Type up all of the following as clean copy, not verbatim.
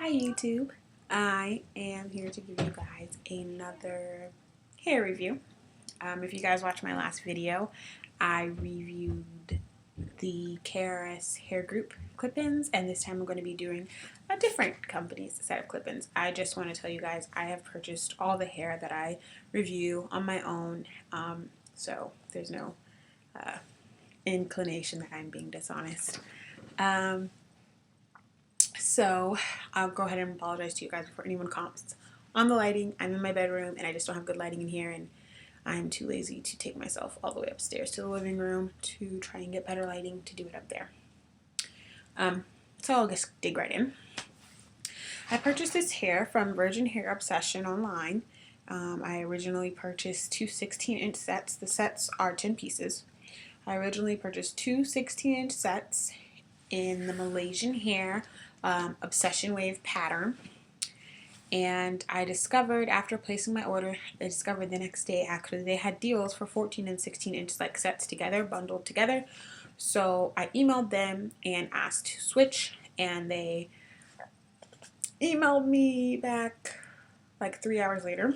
Hi YouTube, I am here to give you guys another hair review. If you guys watched my last video, I reviewed the KRS Hair Group clip-ins, and this time I'm going to be doing a different company's set of clip-ins. I just want to tell you guys I have purchased all the hair that I review on my own, so there's no inclination that I'm being dishonest. So I'll go ahead and apologize to you guys before anyone comments on the lighting. I'm in my bedroom and I just don't have good lighting in here, and I'm too lazy to take myself all the way upstairs to the living room to try and get better lighting to do it up there. So I'll just dig right in. I purchased this hair from Virgin Hair Obsession online. I originally purchased two 16-inch sets. The sets are 10 pieces. I originally purchased two 16-inch sets in the Malaysian Hair Obsession Wave pattern, and I discovered after placing my order, I discovered the next day actually they had deals for 14 and 16-inch like sets together, bundled together. So I emailed them and asked to switch, and they emailed me back like 3 hours later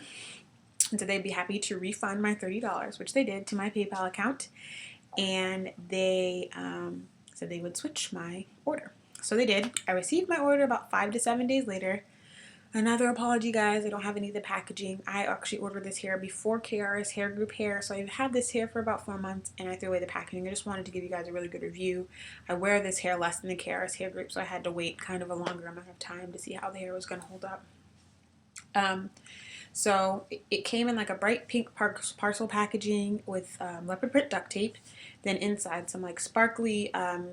and said they'd be happy to refund my $30, which they did, to my PayPal account, and they said they would switch my order. So they did. I received my order about 5 to 7 days later. Another apology, guys, I don't have any of the packaging. I actually ordered this hair before KRS Hair Group hair, so I've had this hair for about 4 months, and I threw away the packaging. I just wanted to give you guys a really good review. I wear this hair less than the KRS Hair Group, so I had to wait kind of a longer amount of time to see how the hair was going to hold up. So it came in like a bright pink parcel packaging with leopard print duct tape. Then inside some like sparkly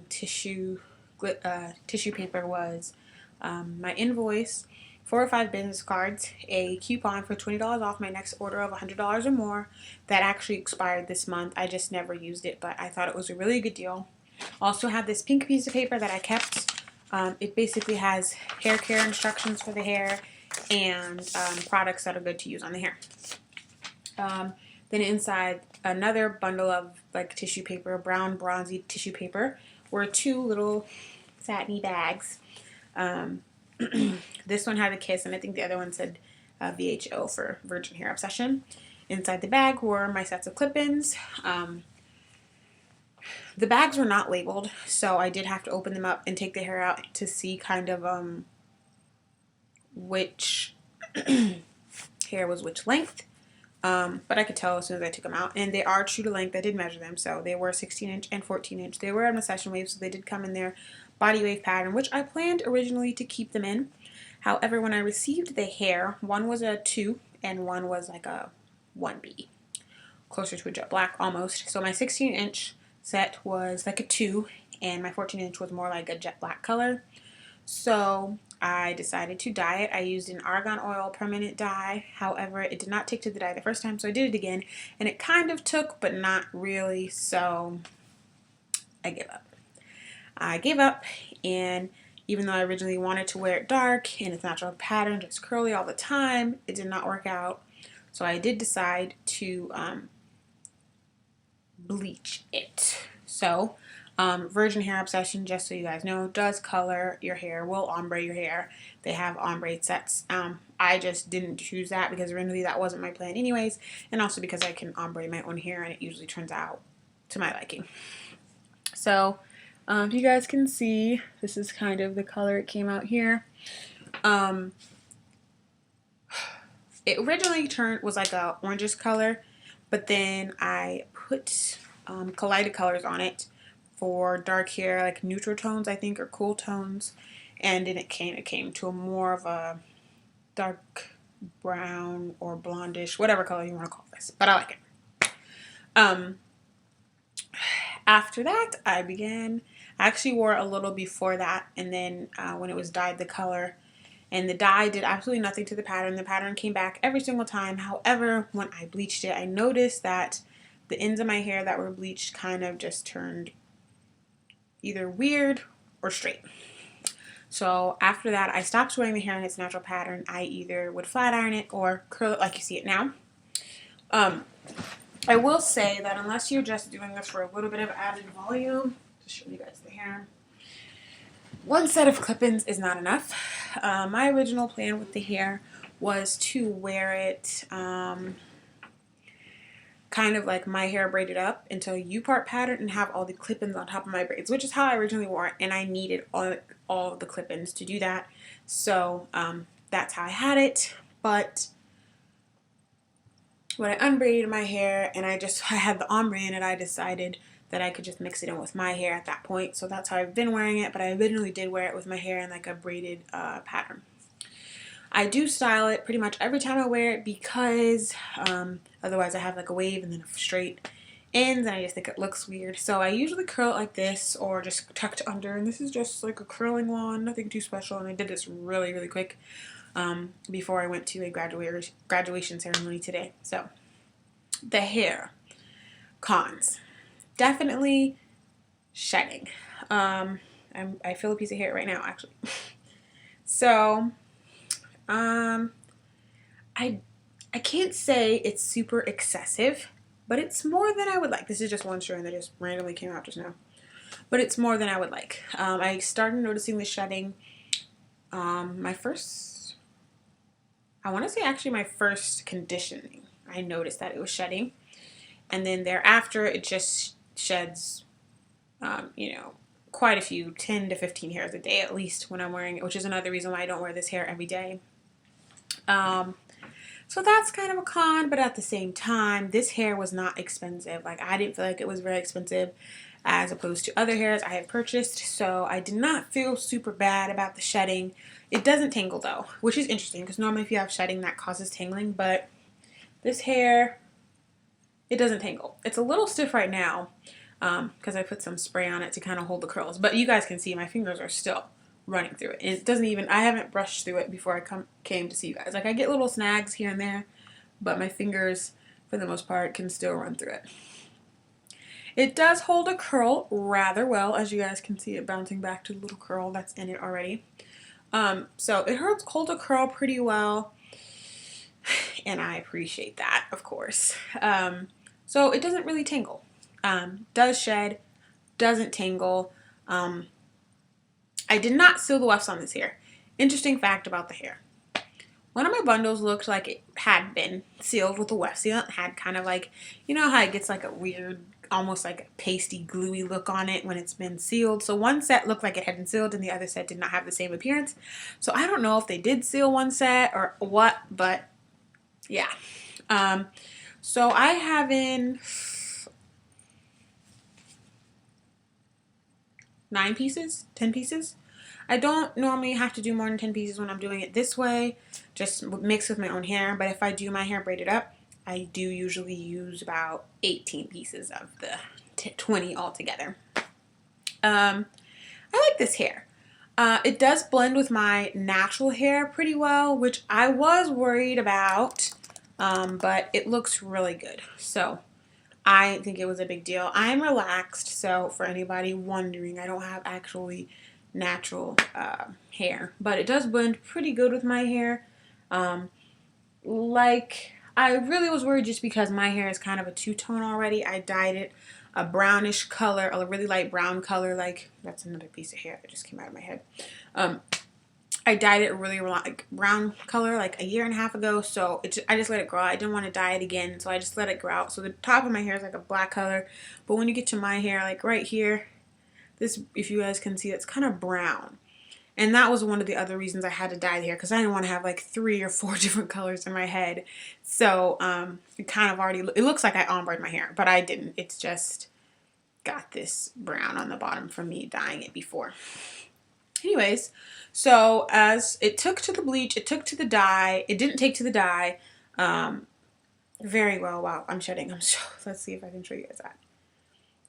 tissue paper was my invoice, 4 or 5 business cards, a coupon for $20 off my next order of $100 or more that actually expired this month. I just never used it, but I thought it was a really good deal. Also had this pink piece of paper that I kept. It basically has hair care instructions for the hair and products that are good to use on the hair. Then inside another bundle of like tissue paper, brown bronzy tissue paper, were 2 little satiny bags. This one had a kiss, and I think the other one said VHO for Virgin Hair Obsession. Inside the bag were my sets of clip-ins. The bags were not labeled, so I did have to open them up and take the hair out to see kind of which hair was which length. But I could tell as soon as I took them out, and they are true to length. I did measure them, so they were 16-inch and 14-inch. They were on Obsession Wave, so they did come in their body wave pattern, which I planned originally to keep them in. However, when I received the hair, one was a 2 and one was like a 1B, closer to a jet black almost. So my 16-inch set was like a 2, and my 14-inch was more like a jet black color. So I decided to dye it. I used an argan oil permanent dye. However, it did not take to the dye the first time, so I did it again, and it kind of took, but not really, so I gave up. And even though I originally wanted to wear it dark in its natural pattern, just curly all the time, it did not work out. So I did decide to bleach it. So Virgin Hair Obsession, just so you guys know, does color your hair, will ombre your hair. They have ombre sets. I just didn't choose that because originally that wasn't my plan anyways, and also because I can ombre my own hair and it usually turns out to my liking. So you guys can see, this is kind of the color it came out here. It originally was like a orangish color, but then I put collided colors on it for dark hair, like neutral tones, I think, or cool tones, and then it came to a more of a dark brown or blondish, whatever color you want to call this, but I like it. After that, I actually wore a little before that, and then when it was dyed the color, and the dye did absolutely nothing to the pattern. The pattern came back every single time. However, when I bleached it, I noticed that the ends of my hair that were bleached kind of just turned either weird or straight. So after that, I stopped wearing the hair in its natural pattern. I either would flat iron it or curl it like you see it now. I will say that unless you're just doing this for a little bit of added volume, to show you guys the hair, one set of clip-ins is not enough. My original plan with the hair was to wear it kind of like my hair braided up into a U-part pattern and have all the clip-ins on top of my braids, which is how I originally wore it, and I needed all of the clip-ins to do that. So that's how I had it. But when I unbraided my hair and I had the ombre in it, I decided that I could just mix it in with my hair at that point. So that's how I've been wearing it, but I originally did wear it with my hair in like a braided pattern. I do style it pretty much every time I wear it because otherwise I have like a wave and then a straight ends and I just think it looks weird. So I usually curl it like this or just tucked under, and this is just like a curling one, nothing too special, and I did this really, really quick before I went to a graduation ceremony today. So the hair. Cons. Definitely shedding. I feel a piece of hair right now actually. So I can't say it's super excessive, but it's more than I would like. This is just one strand that just randomly came out just now, but it's more than I would like. I started noticing the shedding I want to say actually my first conditioning. I noticed that it was shedding, and then thereafter it just sheds quite a few, 10 to 15 hairs a day at least when I'm wearing it, which is another reason why I don't wear this hair every day. So that's kind of a con, but at the same time, this hair was not expensive. Like, I didn't feel like it was very expensive as opposed to other hairs I have purchased, so I did not feel super bad about the shedding. It doesn't tangle though, which is interesting because normally if you have shedding that causes tangling, but this hair, it doesn't tangle. It's a little stiff right now because I put some spray on it to kind of hold the curls, but you guys can see my fingers are still running through it. And it doesn't even, I haven't brushed through it before I came to see you guys. Like, I get little snags here and there, but my fingers, for the most part, can still run through it. It does hold a curl rather well, as you guys can see it bouncing back to the little curl that's in it already. So it holds a curl pretty well, and I appreciate that, of course. So it doesn't really tangle. Does shed, doesn't tangle. I did not seal the wefts on this hair. Interesting fact about the hair. One of my bundles looked like it had been sealed with a weft sealant. It had kind of like, you know how it gets like a weird, almost like a pasty, gluey look on it when it's been sealed. So one set looked like it had been sealed and the other set did not have the same appearance. So I don't know if they did seal one set or what, but yeah. So I have in 9 pieces, 10 pieces. I don't normally have to do more than 10 pieces when I'm doing it this way, just mix with my own hair, but if I do my hair braided up, I do usually use about 18 pieces of the 20 altogether. I like this hair. It does blend with my natural hair pretty well, which I was worried about, but it looks really good. So I think it was a big deal. I'm relaxed, so for anybody wondering, I don't have actually natural hair, but it does blend pretty good with my hair. Like, I really was worried just because my hair is kind of a two-tone already. I dyed it a brownish color, a really light brown color. Like, that's another piece of hair that just came out of my head. I dyed it a really like brown color like a year and a half ago, so I just let it grow out. I didn't want to dye it again, so I just let it grow out. So the top of my hair is like a black color, but when you get to my hair, like right here, this, if you guys can see, it's kind of brown. And that was one of the other reasons I had to dye the hair, because I didn't want to have like 3 or 4 different colors in my head. So it kind of already, it looks like I ombred my hair, but I didn't. It's just got this brown on the bottom from me dyeing it before. Anyways, so as it took to the bleach, it took to the dye. It didn't take to the dye very well. Wow, I'm shedding. Let's see if I can show you guys that.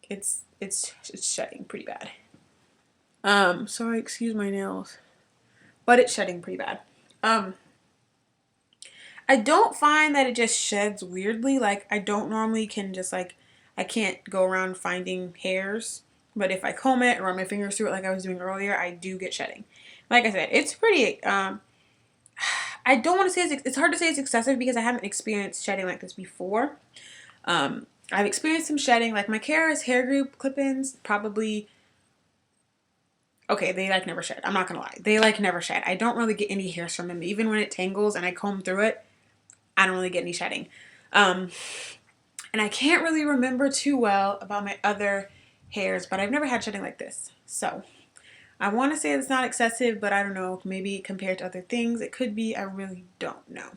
It's shedding pretty bad. Sorry, excuse my nails, but it's shedding pretty bad. I don't find that it just sheds weirdly. Like, I don't normally can just like, I can't go around finding hairs, but if I comb it or run my fingers through it like I was doing earlier, I do get shedding. Like I said, it's pretty, I don't want to say it's hard to say it's excessive because I haven't experienced shedding like this before. I've experienced some shedding, like my Kara's hair group clip-ins, probably Okay, they like never shed. I'm not gonna lie. They like never shed. I don't really get any hairs from them. Even when it tangles and I comb through it, I don't really get any shedding. And I can't really remember too well about my other hairs, but I've never had shedding like this. So I want to say it's not excessive, but I don't know. Maybe compared to other things, it could be. I really don't know.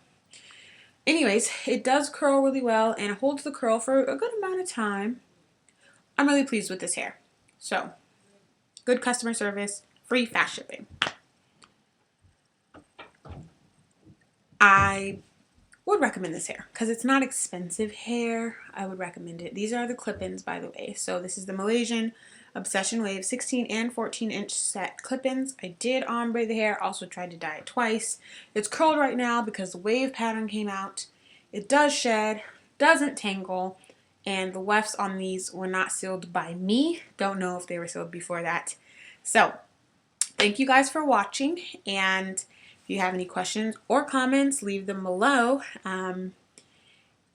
Anyways, it does curl really well and it holds the curl for a good amount of time. I'm really pleased with this hair. So, good customer service, free fast shipping. I would recommend this hair because it's not expensive hair. I would recommend it. These are the clip-ins, by the way. So this is the Malaysian Obsession Wave 16 and 14-inch set clip-ins. I did ombre the hair, also tried to dye it twice. It's curled right now because the wave pattern came out. It does shed, doesn't tangle, and the wefts on these were not sealed by me. Don't know if they were sealed before that. So, thank you guys for watching, and if you have any questions or comments, leave them below.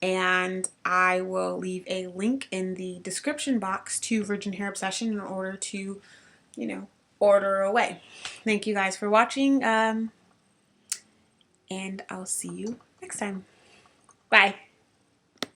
And I will leave a link in the description box to Virgin Hair Obsession in order to, order away. Thank you guys for watching, and I'll see you next time. Bye.